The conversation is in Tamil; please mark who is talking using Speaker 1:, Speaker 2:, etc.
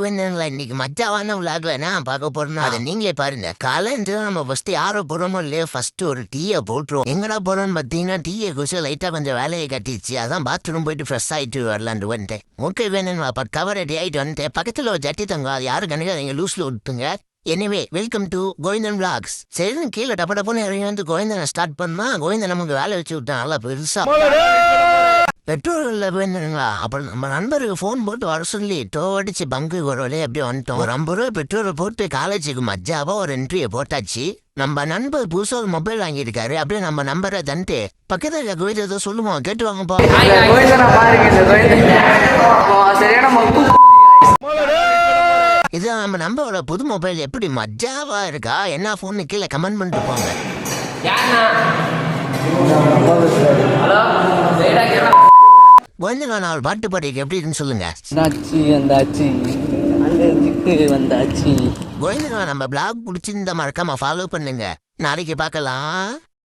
Speaker 1: வேணுங்களா இன்னைக்கு மச்சாவான விளாக்ல நான் பார்க்க போறேன்னா அதை நீங்களே பாருங்க. காலையில நம்ம ஃபர்ஸ்ட் யாரோ போறோமோ இல்லையோ ஃபர்ஸ்ட் ஒரு டீயை போட்டுருவோம். எங்கடா போறோம்னு பார்த்தீங்கன்னா டீயை குடிச்சு லைட்டா கொஞ்சம் வேலையை கட்டிச்சு. அதான் பாத்ரூம் போயிட்டு ஃப்ரெஷ் ஆயிட்டு வரலான்னு வந்துட்டேன். ஓகே வேணுங்களா கவர் ரெடி ஆயிட்டு வந்துட்டேன். பக்கத்துல ஒரு ஜட்டி தங்க அது யாரு கணக்கு லூஸ்ல விட்டுங்க. Anyway welcome to Govindan vlogs. சரின்னு கீழே டப்ப டப்புன்னு இறங்கி வந்து கோவிந்தனை ஸ்டார்ட் பண்ணா கோவிந்தன் நமக்கு வேலை வச்சு விட்டான் நல்லா பெருசா. பெட்ரோல் வேணுங்களா அப்புறம் நம்ம நண்பருக்கு ஃபோன் போட்டு வர சொல்லி டோடிச்சு பங்கு ஒரு வழியே அப்படியே வந்துட்டோம். ஒரு 50 ரூபாய் பெட்ரோலை போட்டு காலேஜுக்கு மஜாவா ஒரு என்ட்ரியை போட்டாச்சு. நம்ம நண்பர் புதுசாக ஒரு மொபைல் வாங்கியிருக்காரு. அப்படியே நம்ம நம்பரை தந்துட்டு பக்கத்துல கோயில் ஏதோ சொல்லுவோம் கேட்டு வாங்கப்பா. இதுதான் நம்ம நம்பரோட புது மொபைல். எப்படி மஜாவா இருக்கா என்ன ஃபோன்னு கீழே கமெண்ட் பண்ணிட்டு போங்க. கொஞ்சம் நான் பாட்டு பாட்டிக்கு எப்படி இருக்குன்னு சொல்லுங்க. கோவிந்தனா நம்ம பிளாக் பிடிச்சிருந்தா மறக்காம ஃபாலோ பண்ணுங்க. நாளைக்கு பார்க்கலாம்.